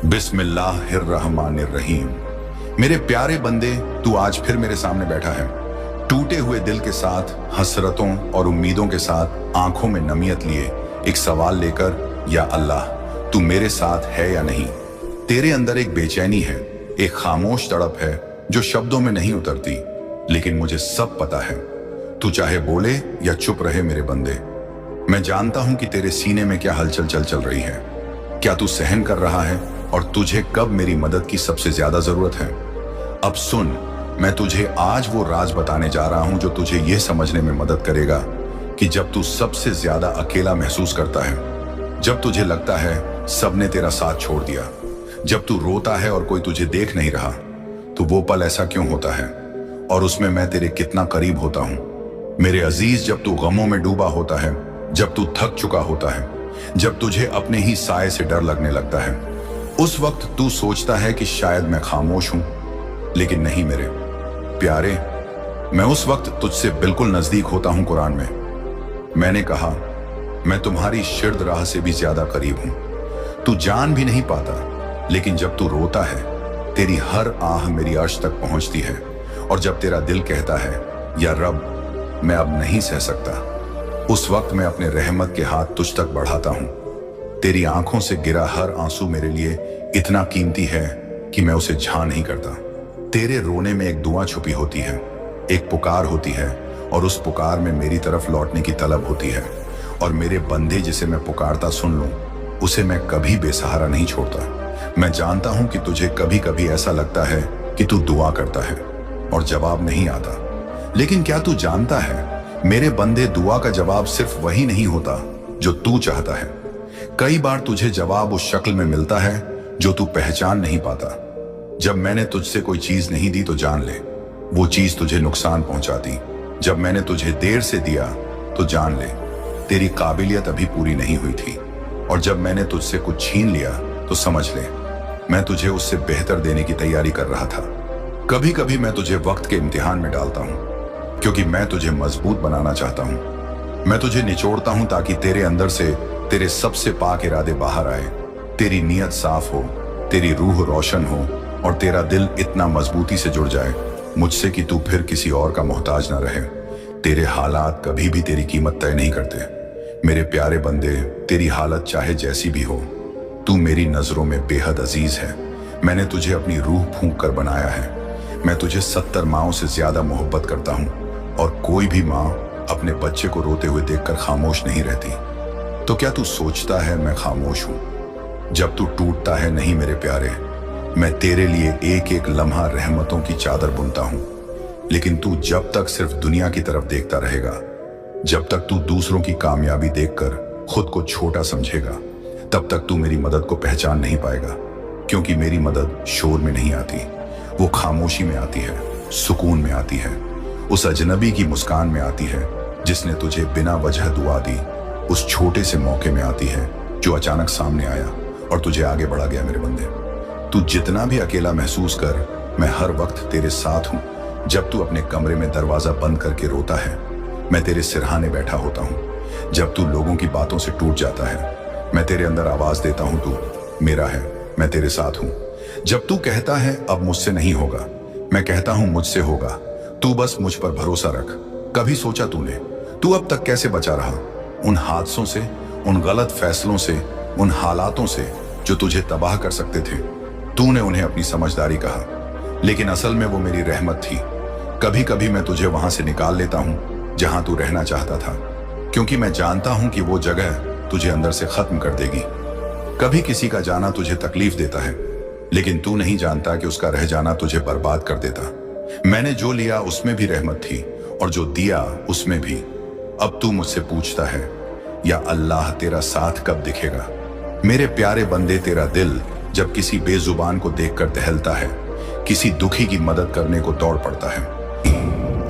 बिस्मिल्लाहिर्रहमानिर्रहीम। मेरे प्यारे बंदे, तू आज फिर मेरे सामने बैठा है, टूटे हुए दिल के साथ, हसरतों और उम्मीदों के साथ, आंखों में नमियत लिए, एक सवाल लेकर, या अल्लाह तू मेरे साथ है या नहीं। तेरे अंदर एक बेचैनी है, एक खामोश तड़प है जो शब्दों में नहीं उतरती, लेकिन मुझे सब पता है। तू चाहे बोले या चुप रहे मेरे बंदे, मैं जानता हूं कि तेरे सीने में क्या हलचल चल रही है। क्या तू सहन कर रहा है और तुझे कब मेरी मदद की सबसे ज्यादा जरूरत है? अब सुन, मैं तुझे आज वो राज बताने जा रहा हूं जो तुझे यह समझने में मदद करेगा कि जब तू सबसे ज्यादा अकेला महसूस करता है, जब तुझे लगता है सबने तेरा साथ छोड़ दिया, जब तू रोता है और कोई तुझे देख नहीं रहा, तो वो पल ऐसा क्यों होता है और उसमें मैं तेरे कितना करीब होता हूं। मेरे अजीज, जब तू गमों में डूबा होता है, जब तू थक चुका होता है, जब तुझे अपने ही साए से डर लगने लगता है, उस वक्त तू सोचता है कि शायद मैं खामोश हूं, लेकिन नहीं मेरे प्यारे, मैं उस वक्त तुझसे बिल्कुल नजदीक होता हूं। कुरान में मैंने कहा, मैं तुम्हारी शिर्द राह से भी ज्यादा करीब हूं। तू जान भी नहीं पाता, लेकिन जब तू रोता है, तेरी हर आह मेरी अर्श तक पहुंचती है। और जब तेरा दिल कहता है, या रब मैं अब नहीं सह सकता, उस वक्त मैं अपने रहमत के हाथ तुझ तक बढ़ाता हूं। तेरी आंखों से गिरा हर आंसू मेरे लिए इतना कीमती है कि मैं उसे झां नहीं करता। तेरे रोने में एक दुआ छुपी होती है, एक पुकार होती है, और उस पुकार में मेरी तरफ लौटने की तलब होती है। और मेरे बंदे, जिसे मैं पुकारता सुन लूं, उसे मैं कभी बेसहारा नहीं छोड़ता। मैं जानता हूं कि तुझे कभी कभी ऐसा लगता है कि तू दुआ करता है और जवाब नहीं आता, लेकिन क्या तू जानता है मेरे बंदे, दुआ का जवाब सिर्फ वही नहीं होता जो तू चाहता है। कई बार तुझे जवाब उस शक्ल में मिलता है जो तू पहचान नहीं पाता। जब मैंने तुझसे कोई चीज नहीं दी तो जान ले, वो चीज तुझे नुकसान पहुंचाती। जब मैंने तुझे देर से दिया तो जान ले, तेरी काबिलियत अभी पूरी नहीं हुई थी। और जब मैंने तुझसे कुछ छीन लिया तो समझ ले, मैं तुझे उससे बेहतर देने की तैयारी कर रहा था। कभी कभी मैं तुझे वक्त के इम्तिहान में डालता हूं, क्योंकि मैं तुझे मजबूत बनाना चाहता हूं। मैं तुझे निचोड़ता हूं ताकि तेरे अंदर से तेरे सबसे पाक इरादे बाहर आए, तेरी नीयत साफ हो, तेरी रूह रोशन हो, और तेरा दिल इतना मजबूती से जुड़ जाए मुझसे कि तू फिर किसी और का मोहताज ना रहे। तेरे हालात कभी भी तेरी कीमत तय नहीं करते। मेरे प्यारे बंदे, तेरी हालत चाहे जैसी भी हो, तू मेरी नजरों में बेहद अजीज है। मैंने तुझे अपनी रूह फूंक कर बनाया है। मैं तुझे 70 माओं से ज्यादा मोहब्बत करता हूं, और कोई भी माँ अपने बच्चे को रोते हुए देखकर खामोश नहीं रहती। तो क्या तू सोचता है मैं खामोश हूं? जब तू टूटता है, नहीं मेरे प्यारे, मैं तेरे लिए एक एक लम्हा रहमतों की चादर बुनता हूं। लेकिन तू जब तक सिर्फ दुनिया की तरफ देखता रहेगा, जब तक तू दूसरों की कामयाबी देखकर खुद को छोटा समझेगा, तब तक तू मेरी मदद को पहचान नहीं पाएगा। क्योंकि मेरी मदद शोर में नहीं आती, वो खामोशी में आती है, सुकून में आती है, उस अजनबी की मुस्कान में आती है जिसने तुझे बिना वजह दुआ दी, उस छोटे से मौके में आती है जो अचानक सामने आया और तुझे आगे बढ़ा गया। मेरे बंदे, तू जितना भी अकेला महसूस कर, मैं हर वक्त तेरे साथ हूं। जब तू अपने कमरे में दरवाजा बंद करके रोता है, मैं तेरे सिरहाने बैठा होता हूं। जब तू लोगों की बातों से टूट जाता है, मैं तेरे अंदर आवाज देता हूं, तू मेरा है, मैं तेरे साथ हूं। जब तू कहता है अब मुझसे नहीं होगा, मैं कहता हूं मुझसे होगा। तू बस मुझ पर भरोसा रख। कभी सोचा तूने, तू अब तक कैसे बचा रहा उन हादसों से, उन गलत फैसलों से, उन हालातों से जो तुझे तबाह कर सकते थे? तूने उन्हें अपनी समझदारी कहा, लेकिन असल में वो मेरी रहमत थी। कभी कभी मैं तुझे वहां से निकाल लेता हूं जहां तू रहना चाहता था, क्योंकि मैं जानता हूं कि वो जगह तुझे अंदर से खत्म कर देगी। कभी किसी का जाना तुझे तकलीफ देता है, लेकिन तू नहीं जानता कि उसका रह जाना तुझे बर्बाद कर देता। मैंने जो लिया उसमें भी रहमत थी, और जो दिया उसमें भी। अब तू मुझसे पूछता है, या अल्लाह तेरा साथ कब दिखेगा? मेरे प्यारे बंदे, तेरा दिल जब किसी बेजुबान को देखकर दहलता है, किसी दुखी की मदद करने को दौड़ पड़ता है,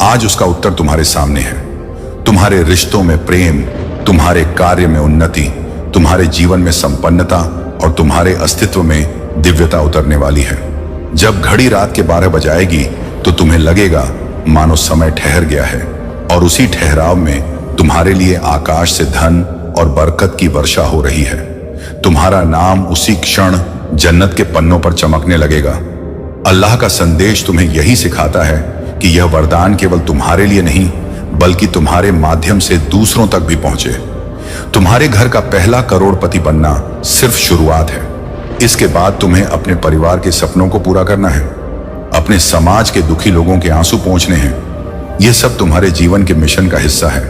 आज उसका उत्तर तुम्हारे सामने है। तुम्हारे रिश्तों में प्रेम, तुम्हारे कार्य में उन्नति, तुम्हारे जीवन में संपन्नता, और तुम्हारे अस्तित्व में दिव्यता उतरने वाली है। जब घड़ी रात के 12 बजाएगी तो तुम्हें लगेगा मानो समय ठहर गया है, और उसी ठहराव में तुम्हारे लिए आकाश से धन और बरकत की वर्षा हो रही है। तुम्हारा नाम उसी क्षण जन्नत के पन्नों पर चमकने लगेगा। अल्लाह का संदेश तुम्हें यही सिखाता है कि यह वरदान केवल तुम्हारे लिए नहीं बल्कि तुम्हारे माध्यम से दूसरों तक भी पहुंचे। तुम्हारे घर का पहला करोड़पति बनना सिर्फ शुरुआत है। इसके बाद तुम्हें अपने परिवार के सपनों को पूरा करना है, अपने समाज के दुखी लोगों के आंसू पोंछने हैं। यह सब तुम्हारे जीवन के मिशन का हिस्सा है।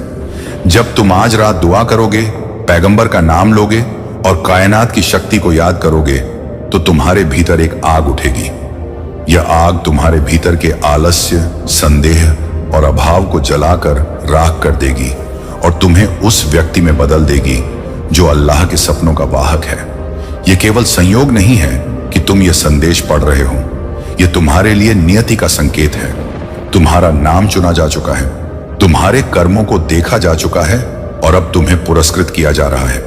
जब तुम आज रात दुआ करोगे, पैगंबर का नाम लोगे और कायनात की शक्ति को याद करोगे तो तुम्हारे भीतर एक आग उठेगी। यह आग तुम्हारे भीतर के आलस्य, संदेह और अभाव को जलाकर राख कर देगी और तुम्हें उस व्यक्ति में बदल देगी जो अल्लाह के सपनों का वाहक है। यह केवल संयोग नहीं है कि तुम यह संदेश पढ़ रहे हो, यह तुम्हारे लिए नियति का संकेत है। तुम्हारा नाम चुना जा चुका है, तुम्हारे कर्मों को देखा जा चुका है और अब तुम्हें पुरस्कृत किया जा रहा है।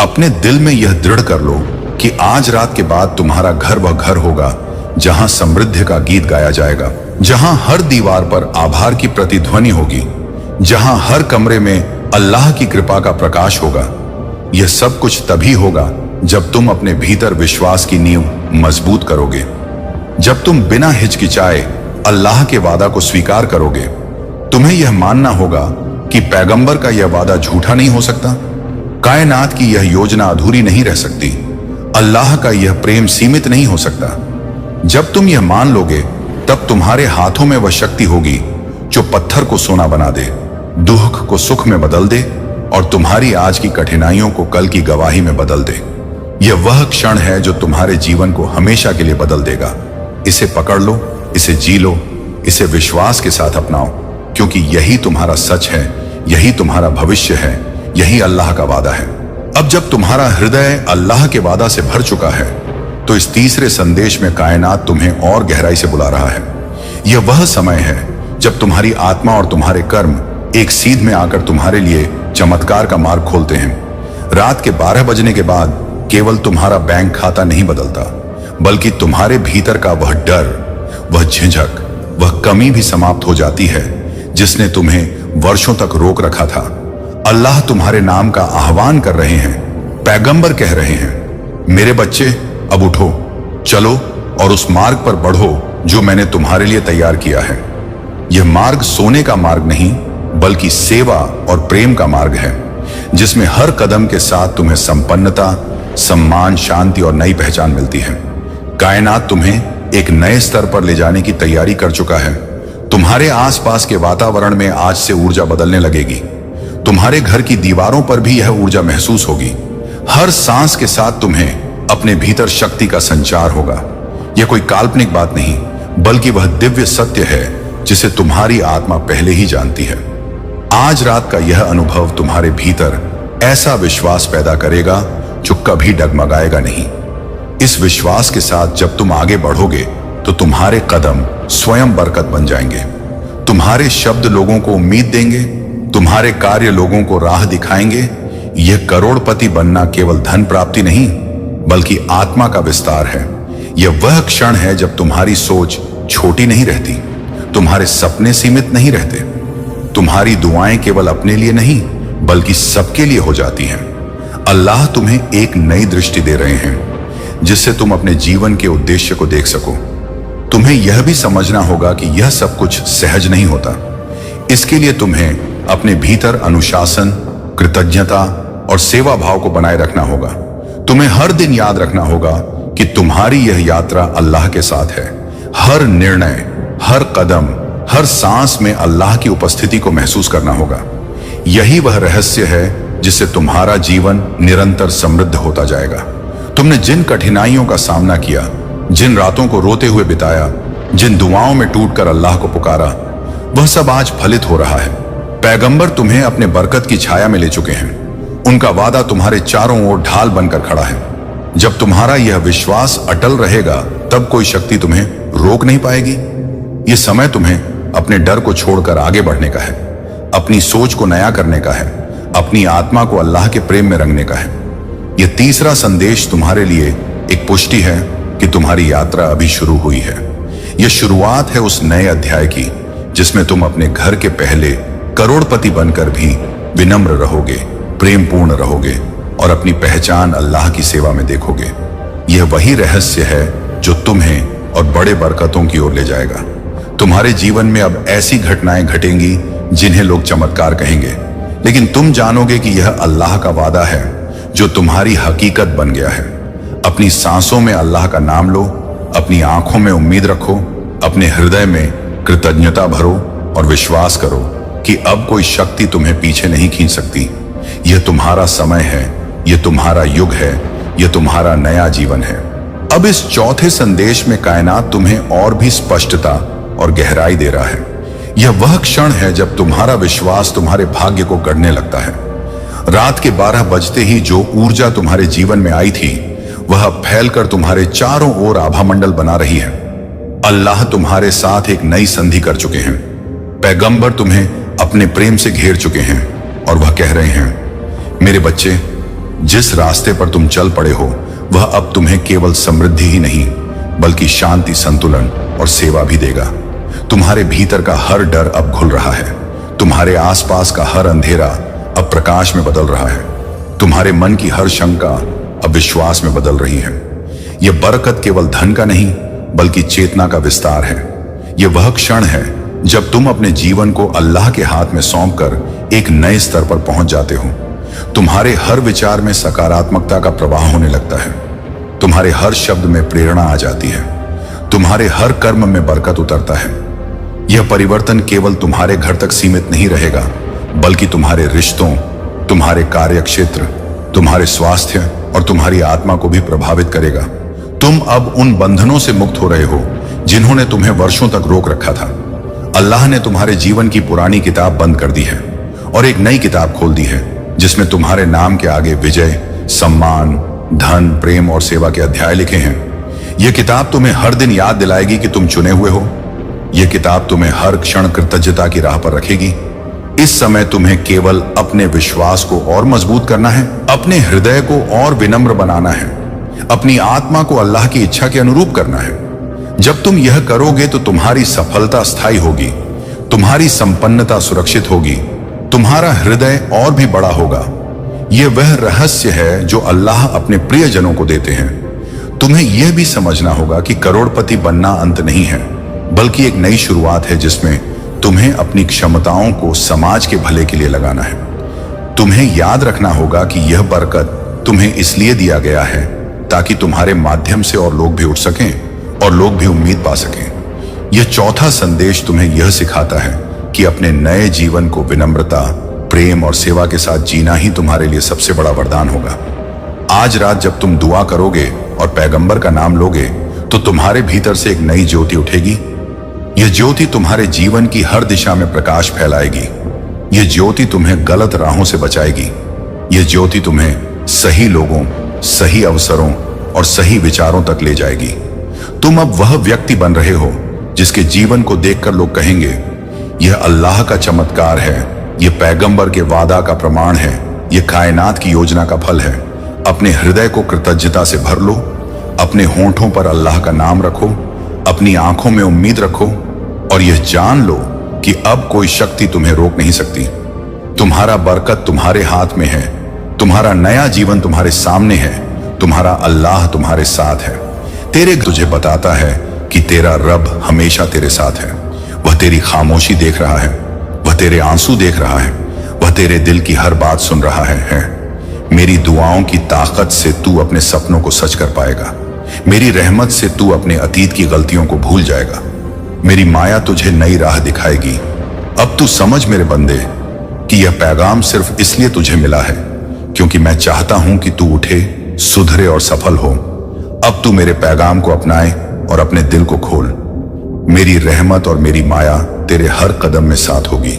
अपने दिल में यह दृढ़ कर लो कि आज रात के बाद तुम्हारा घर वह घर होगा जहां समृद्धि का गीत गाया जाएगा, जहां हर दीवार पर आभार की प्रतिध्वनि होगी, जहां हर कमरे में अल्लाह की कृपा का प्रकाश होगा। यह सब कुछ तभी होगा जब तुम अपने भीतर विश्वास की नींव मजबूत करोगे, जब तुम बिना हिचकिचाए अल्लाह के वादा को स्वीकार करोगे। तुम्हें यह मानना होगा कि पैगंबर का यह वादा झूठा नहीं हो सकता, कायनात की यह योजना अधूरी नहीं रह सकती, अल्लाह का यह प्रेम सीमित नहीं हो सकता। जब तुम यह मान लोगे तब तुम्हारे हाथों में वह शक्ति होगी जो पत्थर को सोना बना दे, दुख को सुख में बदल दे और तुम्हारी आज की कठिनाइयों को कल की गवाही में बदल दे। यह वह क्षण है जो तुम्हारे जीवन को हमेशा के लिए बदल देगा। इसे पकड़ लो, इसे जी लो, इसे विश्वास के साथ अपनाओ, क्योंकि यही तुम्हारा सच है, यही तुम्हारा भविष्य है, यही अल्लाह का वादा है। अब जब तुम्हारा हृदय अल्लाह के वादा से भर चुका है तो इस तीसरे संदेश में कायनात तुम्हें और गहराई से बुला रहा है। यह वह समय है जब तुम्हारी आत्मा और तुम्हारे कर्म एक सीध में आकर तुम्हारे लिए चमत्कार का मार्ग खोलते हैं। रात के 12 बजने के बाद केवल तुम्हारा बैंक खाता नहीं बदलता, बल्कि तुम्हारे भीतर का वह डर, वह झिझक, वह कमी भी समाप्त हो जाती है जिसने तुम्हें वर्षों तक रोक रखा था। अल्लाह तुम्हारे नाम का आह्वान कर रहे हैं। पैगंबर कह रहे हैं, मेरे बच्चे अब उठो, चलो और उस मार्ग पर बढ़ो जो मैंने तुम्हारे लिए तैयार किया है। यह मार्ग सोने का मार्ग नहीं बल्कि सेवा और प्रेम का मार्ग है, जिसमें हर कदम के साथ तुम्हें संपन्नता, सम्मान, शांति और नई पहचान मिलती है। कायनात तुम्हें एक नए स्तर पर ले जाने की तैयारी कर चुका है। तुम्हारे आसपास के वातावरण में आज से ऊर्जा बदलने लगेगी। तुम्हारे घर की दीवारों पर भी यह ऊर्जा महसूस होगी। हर सांस के साथ तुम्हें अपने भीतर शक्ति का संचार होगा। यह कोई काल्पनिक बात नहीं बल्कि वह दिव्य सत्य है जिसे तुम्हारी आत्मा पहले ही जानती है। आज रात का यह अनुभव तुम्हारे भीतर ऐसा विश्वास पैदा करेगा जो कभी डगमगाएगा नहीं। इस विश्वास के साथ जब तुम आगे बढ़ोगे तो तुम्हारे कदम स्वयं बरकत बन जाएंगे। तुम्हारे शब्द लोगों को उम्मीद देंगे, तुम्हारे कार्य लोगों को राह दिखाएंगे। यह करोड़पति बनना केवल धन प्राप्ति नहीं बल्कि आत्मा का विस्तार है। यह वह क्षण है जब तुम्हारी सोच छोटी नहीं रहती, तुम्हारे सपने सीमित नहीं रहते, तुम्हारी दुआएं केवल अपने लिए नहीं बल्कि सबके लिए हो जाती हैं। अल्लाह तुम्हें एक नई दृष्टि दे रहे हैं जिससे तुम अपने जीवन के उद्देश्य को देख सको। तुम्हें यह भी समझना होगा कि यह सब कुछ सहज नहीं होता। इसके लिए तुम्हें अपने भीतर अनुशासन, कृतज्ञता और सेवा भाव को बनाए रखना होगा। तुम्हें हर दिन याद रखना होगा कि तुम्हारी यह यात्रा अल्लाह के साथ है। हर निर्णय, हर कदम, हर सांस में अल्लाह की उपस्थिति को महसूस करना होगा। यही वह रहस्य है जिससे तुम्हारा जीवन निरंतर समृद्ध होता जाएगा। तुमने जिन कठिनाइयों का सामना किया, जिन रातों को रोते हुए बिताया, जिन दुआओं में टूटकर अल्लाह को पुकारा, वह सब आज फलित हो रहा है। पैगंबर तुम्हें अपने बरकत की छाया में ले चुके हैं। उनका वादा तुम्हारे चारों ओर ढाल बनकर खड़ा है। जब तुम्हारा यह विश्वास अटल रहेगा तब कोई शक्ति तुम्हें रोक नहीं पाएगी। यह समय तुम्हें अपने डर को छोड़कर आगे बढ़ने का है, अपनी सोच को नया करने का है, अपनी आत्मा को अल्लाह के प्रेम में रंगने का है। यह तीसरा संदेश तुम्हारे लिए एक पुष्टि है कि तुम्हारी यात्रा अभी शुरू हुई है। यह शुरुआत है उस नए अध्याय की जिसमें तुम अपने घर के पहले करोड़पति बनकर भी विनम्र रहोगे, प्रेमपूर्ण रहोगे और अपनी पहचान अल्लाह की सेवा में देखोगे। यह वही रहस्य है जो तुम्हें और बड़े बरकतों की ओर ले जाएगा। तुम्हारे जीवन में अब ऐसी घटनाएं घटेंगी जिन्हें लोग चमत्कार कहेंगे, लेकिन तुम जानोगे कि यह अल्लाह का वादा है जो तुम्हारी हकीकत बन गया है। अपनी सांसों में अल्लाह का नाम लो, अपनी आंखों में उम्मीद रखो, अपने हृदय में कृतज्ञता भरो और विश्वास करो कि अब कोई शक्ति तुम्हें पीछे नहीं खींच सकती। यह तुम्हारा समय है, यह तुम्हारा युग है, यह तुम्हारा नया जीवन है। अब इस चौथे संदेश में कायनात तुम्हें और भी स्पष्टता और गहराई दे रहा है। यह वह क्षण है जब तुम्हारा विश्वास तुम्हारे भाग्य को गढ़ने लगता है। रात के 12 बजते ही जो ऊर्जा तुम्हारे जीवन में आई थी वह फैलकर तुम्हारे चारों ओर आभामंडल बना रही है। अल्लाह तुम्हारे साथ एक नई संधि कर चुके हैं। पैगंबर तुम्हें अपने प्रेम से घेर चुके हैं और वह कह रहे हैं, मेरे बच्चे, जिस रास्ते पर तुम चल पड़े हो वह अब तुम्हें केवल समृद्धि ही नहीं बल्कि शांति, संतुलन और सेवा भी देगा। तुम्हारे भीतर का हर डर अब घुल रहा है। तुम्हारे आसपास का हर अंधेरा अब प्रकाश में बदल रहा है। तुम्हारे मन की हर शंका अब विश्वास में बदल रही है। यह बरकत केवल धन का नहीं बल्कि चेतना का विस्तार है। यह वह क्षण है जब तुम अपने जीवन को अल्लाह के हाथ में सौंपकर एक नए स्तर पर पहुंच जाते हो। तुम्हारे हर विचार में सकारात्मकता का प्रवाह होने लगता है। तुम्हारे हर शब्द में प्रेरणा आ जाती है। तुम्हारे हर कर्म में बरकत उतरता है। यह परिवर्तन केवल तुम्हारे घर तक सीमित नहीं रहेगा बल्कि तुम्हारे रिश्तों, तुम्हारे कार्यक्षेत्र, तुम्हारे स्वास्थ्य और तुम्हारी आत्मा को भी प्रभावित करेगा। तुम अब उन बंधनों से मुक्त हो रहे हो जिन्होंने तुम्हें वर्षों तक रोक रखा था। अल्लाह ने तुम्हारे जीवन की पुरानी किताब बंद कर दी है और एक नई किताब खोल दी है जिसमें तुम्हारे नाम के आगे विजय, सम्मान, धन, प्रेम और सेवा के अध्याय लिखे हैं। यह किताब तुम्हें हर दिन याद दिलाएगी कि तुम चुने हुए हो। यह किताब तुम्हें हर क्षण कृतज्ञता की राह पर रखेगी। इस समय तुम्हें केवल अपने विश्वास को और मजबूत करना है, अपने हृदय को और विनम्र बनाना है, अपनी आत्मा को अल्लाह की इच्छा के अनुरूप करना है। जब तुम यह करोगे तो तुम्हारी सफलता स्थायी होगी, तुम्हारी संपन्नता सुरक्षित होगी, तुम्हारा हृदय और भी बड़ा होगा। यह वह रहस्य है जो अल्लाह अपने प्रियजनों को देते हैं। तुम्हें यह भी समझना होगा कि करोड़पति बनना अंत नहीं है बल्कि एक नई शुरुआत है जिसमें तुम्हें अपनी क्षमताओं को समाज के भले के लिए लगाना है। तुम्हें याद रखना होगा कि यह बरकत तुम्हें इसलिए दिया गया है ताकि तुम्हारे माध्यम से और लोग भी उठ सकें और लोग भी उम्मीद पा सकें। यह चौथा संदेश तुम्हें यह सिखाता है कि अपने नए जीवन को विनम्रता, प्रेम और सेवा के साथ जीना ही तुम्हारे लिए सबसे बड़ा वरदान होगा। आज रात जब तुम दुआ करोगे और पैगंबर का नाम लोगे तो तुम्हारे भीतर से एक नई ज्योति उठेगी। यह ज्योति तुम्हारे जीवन की हर दिशा में प्रकाश फैलाएगी। यह ज्योति तुम्हें गलत राहों से बचाएगी। यह ज्योति तुम्हें सही लोगों, सही अवसरों और सही विचारों तक ले जाएगी। तुम अब वह व्यक्ति बन रहे हो जिसके जीवन को देखकर लोग कहेंगे, यह अल्लाह का चमत्कार है, यह पैगंबर के वादा का प्रमाण है, यह कायनात की योजना का फल है। अपने हृदय को कृतज्ञता से भर लो, अपने होंठों पर अल्लाह का नाम रखो, अपनी आंखों में उम्मीद रखो और यह जान लो कि अब कोई शक्ति तुम्हें रोक नहीं सकती। तुम्हारा बरकत तुम्हारे हाथ में है, तुम्हारा नया जीवन तुम्हारे सामने है, तुम्हारा अल्लाह तुम्हारे साथ है। तेरे तुझे बताता है कि तेरा रब हमेशा तेरे साथ है। वह तेरी खामोशी देख रहा है, वह तेरे आंसू देख रहा है, वह तेरे दिल की हर बात सुन रहा है। मेरी दुआओं की ताकत से तू अपने सपनों को सच कर पाएगा। मेरी रहमत से तू अपने अतीत की गलतियों को भूल जाएगा। मेरी माया तुझे नई राह दिखाएगी। अब तू समझ मेरे बंदे कि यह पैगाम सिर्फ इसलिए तुझे मिला है क्योंकि मैं चाहता हूं कि तू उठे, सुधरे और सफल हो। अब तू मेरे पैगाम को अपनाए और अपने दिल को खोल। मेरी रहमत और मेरी माया तेरे हर कदम में साथ होगी।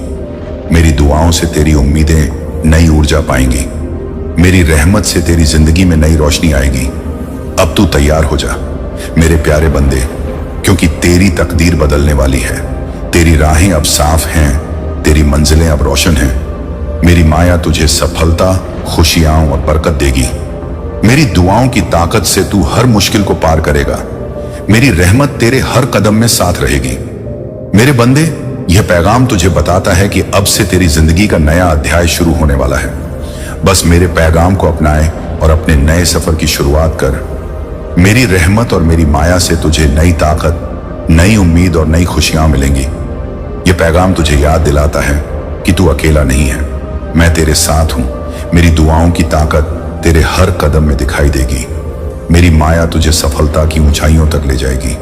मेरी दुआओं से तेरी उम्मीदें नई ऊर्जा पाएंगी। मेरी रहमत से तेरी जिंदगी में नई रोशनी आएगी। अब तू तैयार हो जा मेरे प्यारे बंदे, क्योंकि तेरी तकदीर बदलने वाली है। तेरी राहें अब साफ हैं, तेरी मंजिलें अब रोशन हैं। मेरी माया तुझे सफलता, खुशियां और बरकत देगी। मेरी दुआओं की ताकत से तू हर मुश्किल को पार करेगा। मेरी रहमत तेरे हर कदम में साथ रहेगी। मेरे बंदे, यह पैगाम तुझे बताता है कि अब से तेरी जिंदगी का नया अध्याय शुरू होने वाला है। बस मेरे पैगाम को अपनाए और अपने नए सफर की शुरुआत कर। मेरी रहमत और मेरी माया से तुझे नई ताकत, नई उम्मीद और नई खुशियां मिलेंगी। ये पैगाम तुझे याद दिलाता है कि तू अकेला नहीं है, मैं तेरे साथ हूं। मेरी दुआओं की ताकत तेरे हर कदम में दिखाई देगी। मेरी माया तुझे सफलता की ऊंचाइयों तक ले जाएगी।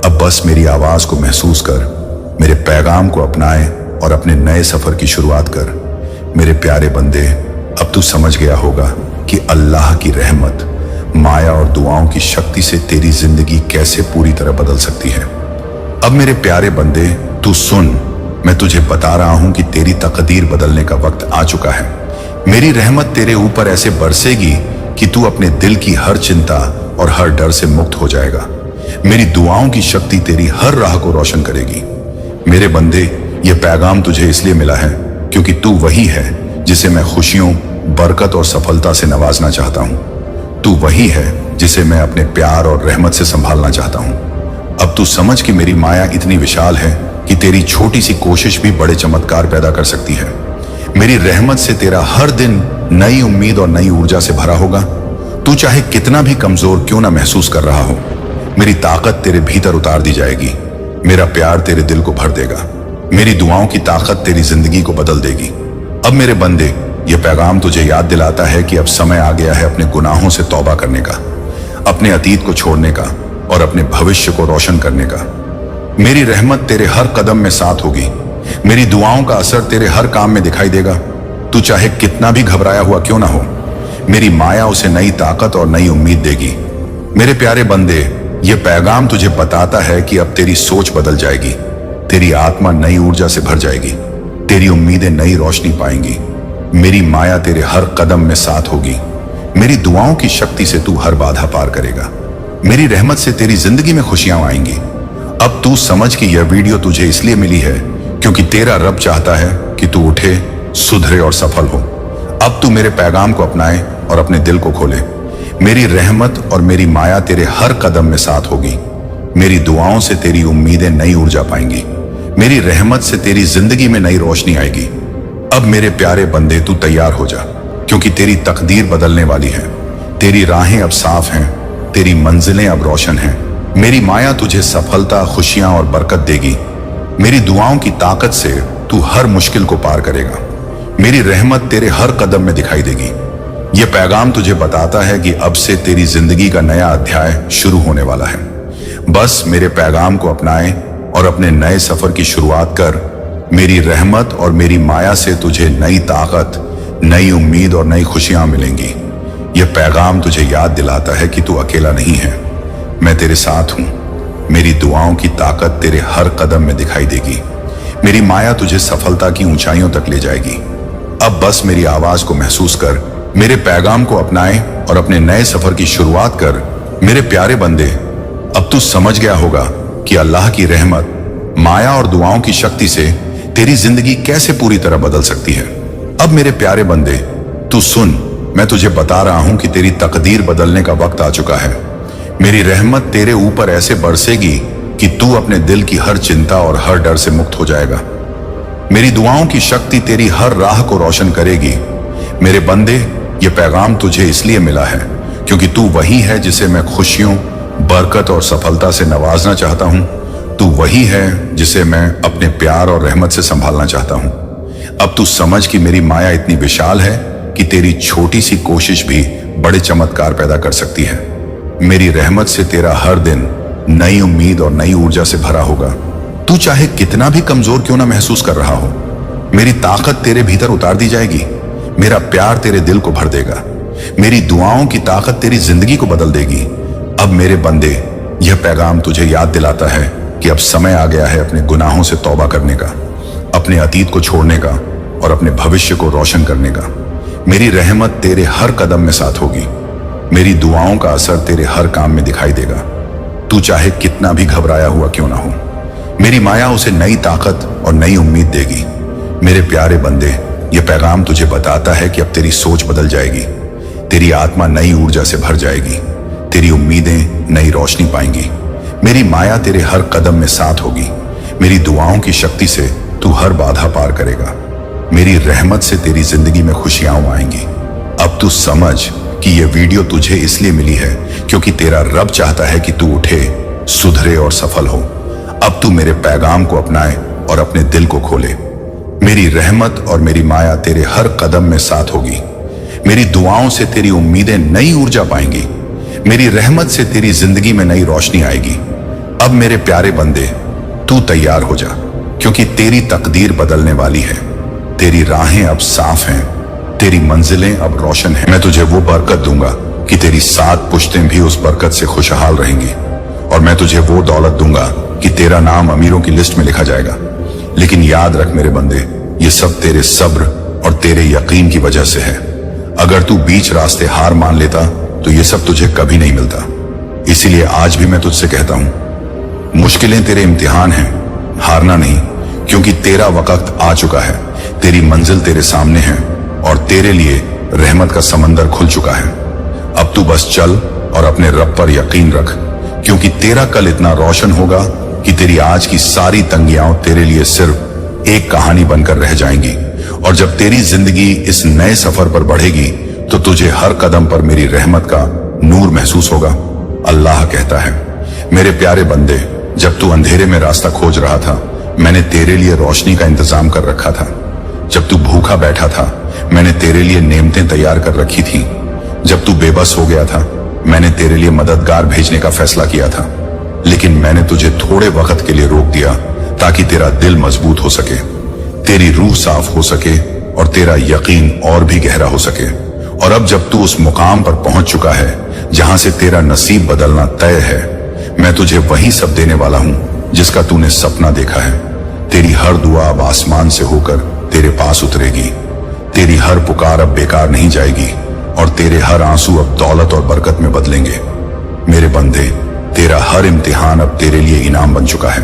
अब बस मेरी आवाज को महसूस कर, मेरे पैगाम को अपनाए और अपने नए सफर की शुरुआत कर। मेरे प्यारे बंदे, अब तू समझ गया होगा कि अल्लाह की रहमत, माया और दुआओं की शक्ति से तेरी जिंदगी कैसे पूरी तरह बदल सकती है। अब मेरे प्यारे बंदे, तू सुन, मैं तुझे बता रहा हूं कि तेरी तकदीर बदलने का वक्त आ चुका है। मेरी रहमत तेरे ऊपर ऐसे बरसेगी कि तू अपने दिल की हर चिंता और हर डर से मुक्त हो जाएगा। मेरी दुआओं की शक्ति तेरी हर राह को रोशन करेगी। मेरे बंदे, ये पैगाम तुझे इसलिए मिला है क्योंकि तू वही है जिसे मैं खुशियों, बरकत और सफलता से नवाजना चाहता हूं। तू वही है जिसे मैं अपने प्यार और रहमत से संभालना चाहता हूं। अब तू समझ कि मेरी माया इतनी विशाल है कि तेरी छोटी सी कोशिश भी बड़े चमत्कार पैदा कर सकती है। मेरी रहमत से तेरा हर दिन नई उम्मीद और नई ऊर्जा से भरा होगा। तू चाहे कितना भी कमजोर क्यों ना महसूस कर रहा हो, मेरी ताकत तेरे भीतर उतार दी जाएगी। मेरा प्यार तेरे दिल को भर देगा। मेरी दुआओं की ताकत तेरी जिंदगी को बदल देगी। अब मेरे बंदे, यह पैगाम तुझे याद दिलाता है कि अब समय आ गया है अपने गुनाहों से तौबा करने का, अपने अतीत को छोड़ने का और अपने भविष्य को रोशन करने का। मेरी रहमत तेरे हर कदम में साथ होगी। मेरी दुआओं का असर तेरे हर काम में दिखाई देगा। तू चाहे कितना भी घबराया हुआ क्यों ना हो, मेरी माया उसे नई ताकत और नई उम्मीद देगी। मेरे प्यारे बंदे, यह पैगाम तुझे बताता है कि अब तेरी सोच बदल जाएगी, तेरी आत्मा नई ऊर्जा से भर जाएगी, तेरी उम्मीदें नई रोशनी पाएंगी। मेरी माया तेरे हर कदम में साथ होगी। मेरी दुआओं की शक्ति से तू हर बाधा पार करेगा। मेरी रहमत से तेरी जिंदगी में खुशियां आएंगी। अब तू समझ कि यह वीडियो तुझे इसलिए मिली है क्योंकि तेरा रब चाहता है कि तू उठे, सुधरे और सफल हो। अब तू मेरे पैगाम को अपनाए और अपने दिल को खोले। मेरी रहमत और मेरी माया तेरे हर कदम में साथ होगी। मेरी दुआओं से तेरी उम्मीदें नई ऊर्जा पाएंगी। मेरी रहमत से तेरी जिंदगी में नई रोशनी आएगी। अब मेरे प्यारे बंदे, तू तैयार हो जा क्योंकि तेरी तकदीर बदलने वाली है। तेरी राहें अब साफ हैं, तेरी मंजिलें अब रोशन हैं। मेरी माया तुझे सफलता, खुशियां और बरकत देगी। मेरी दुआओं की ताकत से तू हर मुश्किल को पार करेगा। मेरी रहमत तेरे हर कदम में दिखाई देगी। यह पैगाम तुझे बताता है कि अब से तेरी जिंदगी का नया अध्याय शुरू होने वाला है। बस मेरे पैगाम को अपनाए और अपने नए सफर की शुरुआत कर। मेरी रहमत और मेरी माया से तुझे नई ताकत, नई उम्मीद और नई खुशियां मिलेंगी। यह पैगाम तुझे याद दिलाता है कि तू अकेला नहीं है, मैं तेरे साथ हूं। मेरी दुआओं की ताकत तेरे हर कदम में दिखाई देगी। मेरी माया तुझे सफलता की ऊंचाइयों तक ले जाएगी। अब बस मेरी आवाज को महसूस कर, मेरे पैगाम को अपनाए और अपने नए सफर की शुरुआत कर। मेरे प्यारे बंदे, अब तू समझ गया होगा कि अल्लाह की रहमत, माया और दुआओं की शक्ति से तेरी जिंदगी कैसे पूरी तरह बदल सकती है। अब मेरे प्यारे बंदे, तू सुन, मैं तुझे बता रहा हूं कि तेरी तकदीर बदलने का वक्त आ चुका है। मेरी रहमत तेरे ऊपर ऐसे बरसेगी कि तू अपने दिल की हर चिंता और हर डर से मुक्त हो जाएगा। मेरी दुआओं की शक्ति तेरी हर राह को रोशन करेगी। मेरे बंदे, यह पैगाम तुझे इसलिए मिला है क्योंकि तू वही है जिसे मैं खुशियों, बरकत और सफलता से नवाजना चाहता हूं। तू वही है जिसे मैं अपने प्यार और रहमत से संभालना चाहता हूं। अब तू समझ कि मेरी माया इतनी विशाल है कि तेरी छोटी सी कोशिश भी बड़े चमत्कार पैदा कर सकती है। मेरी रहमत से तेरा हर दिन नई उम्मीद और नई ऊर्जा से भरा होगा। तू चाहे कितना भी कमजोर क्यों ना महसूस कर रहा हो, मेरी ताकत तेरे भीतर उतार दी जाएगी। मेरा प्यार तेरे दिल को भर देगा। मेरी दुआओं की ताकत तेरी जिंदगी को बदल देगी। अब मेरे बंदे, यह पैगाम तुझे याद दिलाता है कि अब समय आ गया है अपने गुनाहों से तौबा करने का, अपने अतीत को छोड़ने का और अपने भविष्य को रोशन करने का। मेरी रहमत तेरे हर कदम में साथ होगी। मेरी दुआओं का असर तेरे हर काम में दिखाई देगा। तू चाहे कितना भी घबराया हुआ क्यों ना हो, मेरी माया उसे नई ताकत और नई उम्मीद देगी। मेरे प्यारे बंदे, यह पैगाम तुझे बताता है कि अब तेरी सोच बदल जाएगी, तेरी आत्मा नई ऊर्जा से भर जाएगी, तेरी उम्मीदें नई रोशनी पाएंगी। मेरी माया तेरे हर कदम में साथ होगी। मेरी दुआओं की शक्ति से तू हर बाधा पार करेगा। मेरी रहमत से तेरी जिंदगी में खुशियां आएंगी। अब तू समझ कि यह वीडियो तुझे इसलिए मिली है क्योंकि तेरा रब चाहता है कि तू उठे, सुधरे और सफल हो। अब तू मेरे पैगाम को अपनाए और अपने दिल को खोले। मेरी रहमत और मेरी माया तेरे हर कदम में साथ होगी। मेरी दुआओं से तेरी उम्मीदें नई ऊर्जा पाएंगी। मेरी रहमत से तेरी जिंदगी में नई रोशनी आएगी। अब मेरे प्यारे बंदे, तू तैयार हो जा, क्योंकि तेरी तकदीर बदलने वाली है। तेरी राहें अब साफ हैं, तेरी मंजिलें अब रोशन हैं। मैं तुझे वो बरकत दूंगा कि तेरी 7 पुश्तें भी उस बरकत से खुशहाल रहेंगी। और मैं तुझे वो दौलत दूंगा कि तेरा नाम अमीरों की लिस्ट में लिखा जाएगा। लेकिन याद रख मेरे बंदे, ये सब तेरे सब्र और तेरे यकीन की वजह से है। अगर तू बीच रास्ते हार मान लेता तो ये सब तुझे कभी नहीं मिलता। इसीलिए आज भी मैं तुझसे कहता हूं, मुश्किलें तेरे इम्तिहान हैं, हारना नहीं, क्योंकि तेरा वक्त आ चुका है। तेरी मंजिल तेरे सामने है और तेरे लिए रहमत का समंदर खुल चुका है। अब तू बस चल और अपने रब पर यकीन रख, क्योंकि तेरा कल इतना रोशन होगा कि तेरी आज की सारी तंगियां तेरे लिए सिर्फ एक कहानी बनकर रह जाएंगी। और जब तेरी जिंदगी इस नए सफर पर बढ़ेगी तो तुझे हर कदम पर मेरी रहमत का नूर महसूस होगा। अल्लाह कहता है, मेरे प्यारे बंदे, जब तू अंधेरे में रास्ता खोज रहा था, मैंने तेरे लिए रोशनी का इंतजाम कर रखा था। जब तू भूखा बैठा था, मैंने तेरे लिए नेमतें तैयार कर रखी थी। जब तू बेबस हो गया था, मैंने तेरे लिए मददगार भेजने का फैसला किया था। लेकिन मैंने तुझे थोड़े वक्त के लिए रोक दिया ताकि तेरा दिल मजबूत हो सके, तेरी रूह साफ हो सके और तेरा यकीन और भी गहरा हो सके। और अब जब तू उस मुकाम पर पहुंच चुका है जहां से तेरा नसीब बदलना तय है, मैं तुझे वही सब देने वाला हूं जिसका तूने सपना देखा है। तेरी हर दुआ अब आसमान से होकर तेरे पास उतरेगी। तेरी हर पुकार अब बेकार नहीं जाएगी और तेरे हर आंसू अब दौलत और बरकत में बदलेंगे। मेरे बंदे, तेरा हर इम्तिहान अब तेरे लिए इनाम बन चुका है।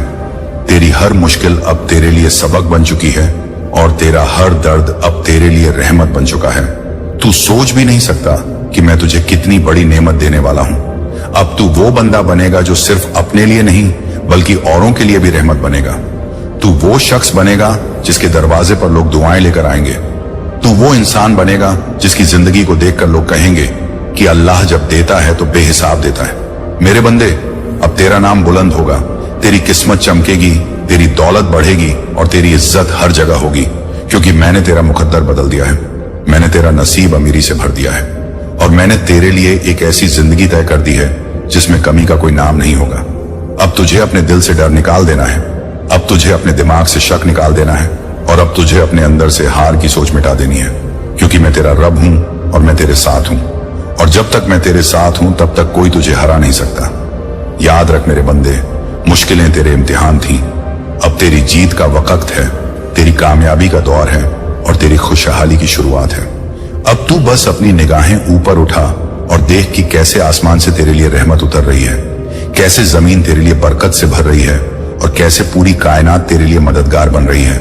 तेरी हर मुश्किल अब तेरे लिए सबक बन चुकी है और तेरा हर दर्द अब तेरे लिए रहमत बन चुका है। तू सोच भी नहीं सकता कि मैं तुझे कितनी बड़ी नेमत देने वाला हूं। अब तू वो बंदा बनेगा जो सिर्फ अपने लिए नहीं बल्कि औरों के लिए भी रहमत बनेगा। तू वो शख्स बनेगा जिसके दरवाजे पर लोग दुआएं लेकर आएंगे। तू वो इंसान बनेगा जिसकी जिंदगी को देखकर लोग कहेंगे कि अल्लाह जब देता है तो बेहिसाब देता है। मेरे बंदे, अब तेरा नाम बुलंद होगा, तेरी किस्मत चमकेगी, तेरी दौलत बढ़ेगी और तेरी इज्जत हर जगह होगी, क्योंकि मैंने तेरा मुकद्दर बदल दिया है। मैंने तेरा नसीब अमीरी से भर दिया है और मैंने तेरे लिए एक ऐसी जिंदगी तय कर दी है जिसमें कमी का कोई नाम नहीं होगा। अब तुझे अपने दिल से डर निकाल देना है। अब तुझे अपने दिमाग से शक निकाल देना है और अब तुझे अपने अंदर से हार की सोच मिटा देनी है, क्योंकि मैं तेरा रब हूं और मैं तेरे साथ हूं। और जब तक मैं तेरे साथ हूं तब तक कोई तुझे हरा नहीं सकता। याद रख मेरे बंदे, मुश्किलें तेरे इम्तिहान थी, अब तेरी जीत का वक्त है, तेरी कामयाबी का दौर है और तेरी खुशहाली की शुरुआत है। अब तू बस अपनी निगाहें ऊपर उठा और देख कि कैसे आसमान से तेरे लिए रहमत उतर रही है, कैसे जमीन तेरे लिए बरकत से भर रही है और कैसे पूरी कायनात तेरे लिए मददगार बन रही है।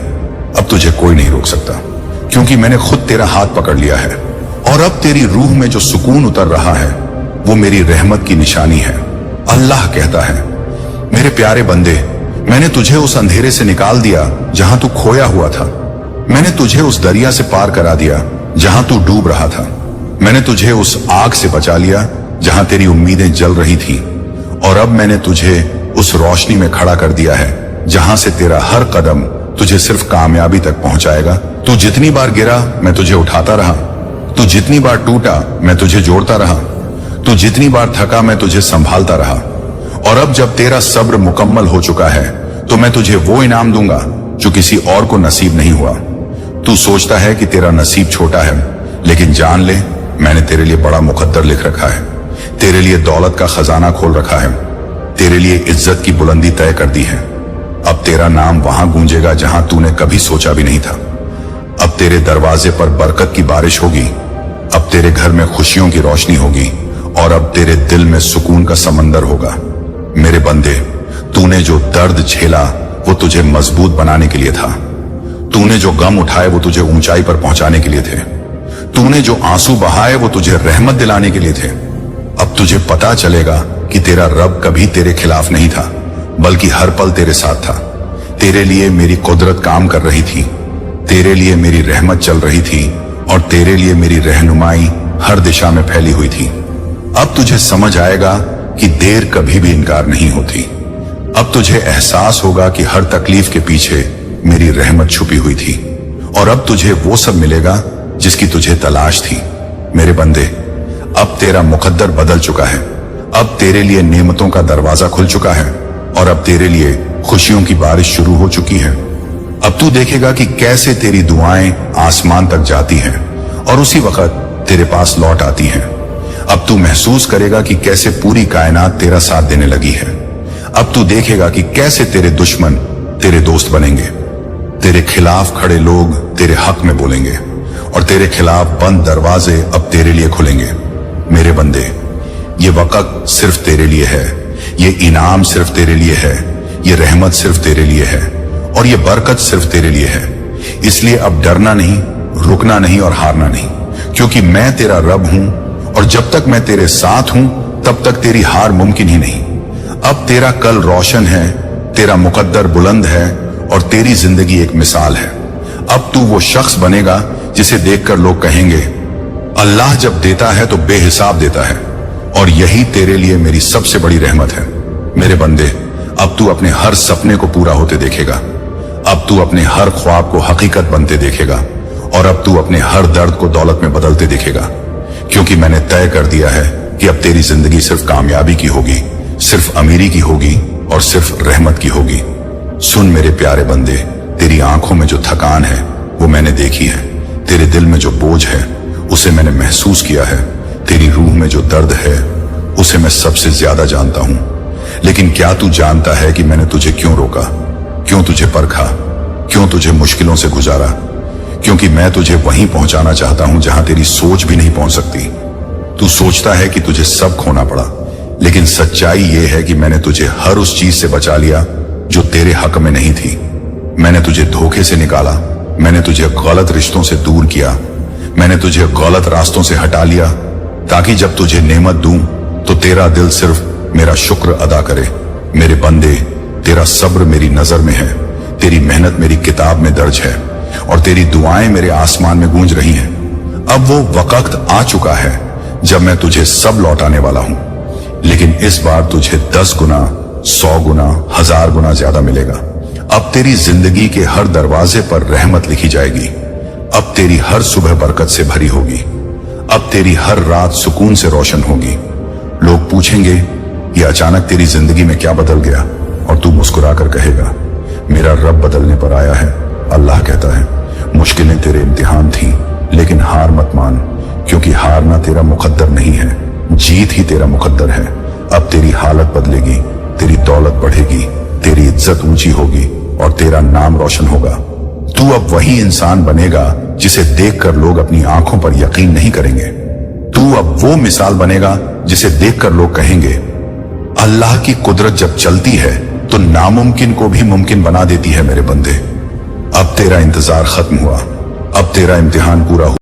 अब तुझे कोई नहीं रोक सकता, क्योंकि मैंने खुद तेरा हाथ पकड़ लिया है। और अब तेरी रूह में जो सुकून उतर रहा है वो मेरी रहमत की निशानी है। अल्लाह कहता है, मेरे प्यारे बंदे, मैंने तुझे उस अंधेरे से निकाल दिया जहां तू खोया हुआ था। मैंने तुझे उस दरिया से पार करा दिया जहां तू डूब रहा था। मैंने तुझे उस आग से बचा लिया जहां तेरी उम्मीदें जल रही थी। और अब मैंने तुझे उस रोशनी में खड़ा कर दिया है जहां से तेरा हर कदम तुझे सिर्फ कामयाबी तक पहुंचाएगा। तू जितनी बार गिरा मैं तुझे उठाता रहा, तू जितनी बार टूटा मैं तुझे जोड़ता रहा, तू जितनी बार थका मैं तुझे संभालता रहा। और अब जब तेरा सब्र मुकम्मल हो चुका है तो मैं तुझे वो इनाम दूंगा जो किसी और को नसीब नहीं हुआ। तू सोचता है कि तेरा नसीब छोटा है, लेकिन जान ले, मैंने तेरे लिए बड़ा मुकद्दर लिख रखा है। तेरे लिए दौलत का खजाना खोल रखा है, तेरे लिए इज्जत की बुलंदी तय कर दी है। अब तेरा नाम वहां गूंजेगा जहां तूने कभी सोचा भी नहीं था। अब तेरे दरवाजे पर बरकत की बारिश होगी, अब तेरे घर में खुशियों की रोशनी होगी और अब तेरे दिल में सुकून का समंदर होगा। मेरे बंदे, तूने जो दर्द झेला वो तुझे मजबूत बनाने के लिए था। तूने जो गम उठाए वो तुझे ऊंचाई पर पहुंचाने के लिए थे। तूने जो आंसू बहाए वो तुझे रहमत दिलाने के लिए थे। अब तुझे पता चलेगा कि तेरा रब कभी तेरे खिलाफ नहीं था, बल्कि हर पल तेरे साथ था। तेरे लिए मेरी कुदरत काम कर रही थी, तेरे लिए मेरी रहमत चल रही थी और तेरे लिए मेरी रहनुमाई हर दिशा में फैली हुई थी। अब तुझे समझ आएगा कि देर कभी भी इनकार नहीं होती। अब तुझे एहसास होगा कि हर तकलीफ के पीछे मेरी रहमत छुपी हुई थी, और अब तुझे वो सब मिलेगा जिसकी तुझे तलाश थी। मेरे बंदे, अब तेरा मुकद्दर बदल चुका है। अब तेरे लिए नेमतों का दरवाजा खुल चुका है, और अब तेरे लिए खुशियों की बारिश शुरू हो चुकी है। अब तू देखेगा कि कैसे तेरी दुआएं आसमान तक जाती हैं और उसी वक्त तेरे पास लौट आती हैं। अब तू महसूस करेगा कि कैसे पूरी कायनात तेरा साथ देने लगी है। अब तू देखेगा कि कैसे तेरे दुश्मन तेरे दोस्त बनेंगे, तेरे खिलाफ खड़े लोग तेरे हक में बोलेंगे, और तेरे खिलाफ बंद दरवाजे अब तेरे लिए खुलेंगे। मेरे बंदे, ये वक्त सिर्फ तेरे लिए है, ये इनाम सिर्फ तेरे लिए है, ये रहमत सिर्फ तेरे लिए है, और ये बरकत सिर्फ तेरे लिए है। इसलिए अब डरना नहीं, रुकना नहीं और हारना नहीं, क्योंकि मैं तेरा रब हूं, और जब तक मैं तेरे साथ हूं तब तक तेरी हार मुमकिन ही नहीं। अब तेरा कल रोशन है, तेरा मुकद्दर बुलंद है, और तेरी जिंदगी एक मिसाल है। अब तू वो शख्स बनेगा जिसे देखकर लोग कहेंगे, अल्लाह जब देता है तो बेहिसाब देता है, और यही तेरे लिए मेरी सबसे बड़ी रहमत है। मेरे बंदे, अब तू अपने हर सपने को पूरा होते देखेगा। अब तू अपने हर ख्वाब को हकीकत बनते देखेगा, और अब तू अपने हर दर्द को दौलत में बदलते देखेगा, क्योंकि मैंने तय कर दिया है कि अब तेरी जिंदगी सिर्फ कामयाबी की होगी, सिर्फ अमीरी की होगी, और सिर्फ रहमत की होगी। सुन मेरे प्यारे बंदे, तेरी आंखों में जो थकान है वो मैंने देखी है, तेरे दिल में जो बोझ है उसे मैंने महसूस किया है, तेरी रूह में जो दर्द है उसे मैं सबसे ज्यादा जानता हूं। लेकिन क्या तू जानता है कि मैंने तुझे क्यों रोका, क्यों तुझे परखा, क्यों तुझे मुश्किलों से गुजारा? क्योंकि मैं तुझे वहीं पहुंचाना चाहता हूं जहां तेरी सोच भी नहीं पहुंच सकती। तू सोचता है कि तुझे सब खोना पड़ा, लेकिन सच्चाई यह है कि मैंने तुझे हर उस चीज से बचा लिया जो तेरे हक में नहीं थी। मैंने तुझे धोखे से निकाला, मैंने तुझे गलत रिश्तों से दूर किया, मैंने तुझे गलत रास्तों से हटा लिया, ताकि जब तुझे नेमत दूं तो तेरा दिल सिर्फ मेरा शुक्र अदा करे। मेरे बंदे, तेरा सब्र मेरी नजर में है, तेरी मेहनत मेरी किताब में दर्ज है, और तेरी दुआएं मेरे आसमान में गूंज रही हैं। अब वो वक्त आ चुका है जब मैं तुझे सब लौटाने वाला हूं, लेकिन इस बार तुझे 10 गुना, 100 गुना, 1000 गुना ज्यादा मिलेगा। अब तेरी जिंदगी के हर दरवाजे पर रहमत लिखी जाएगी। अब तेरी हर सुबह बरकत से भरी होगी। अब तेरी हर रात सुकून से रोशन होगी। लोग पूछेंगे, ये अचानक तेरी जिंदगी में क्या बदल गया? और तू मुस्कुराकर कहेगा, मेरा रब बदलने पर आया है। अल्लाह कहता है, मुश्किलें तेरे इम्तिहान थी, लेकिन हार मत मान, क्योंकि हारना तेरा मुकद्दर नहीं है, जीत ही तेरा मुकद्दर है। अब तेरी हालत बदलेगी, तेरी दौलत बढ़ेगी, तेरी इज्जत ऊंची होगी, और तेरा नाम रोशन होगा। तू अब वही इंसान बनेगा जिसे देखकर लोग अपनी आंखों पर यकीन नहीं करेंगे। तू अब वो मिसाल बनेगा जिसे देखकर लोग कहेंगे, अल्लाह की कुदरत जब चलती है तो नामुमकिन को भी मुमकिन बना देती है। मेरे बंदे, अब तेरा इंतजार खत्म हुआ, अब तेरा इम्तिहान पूरा हुआ।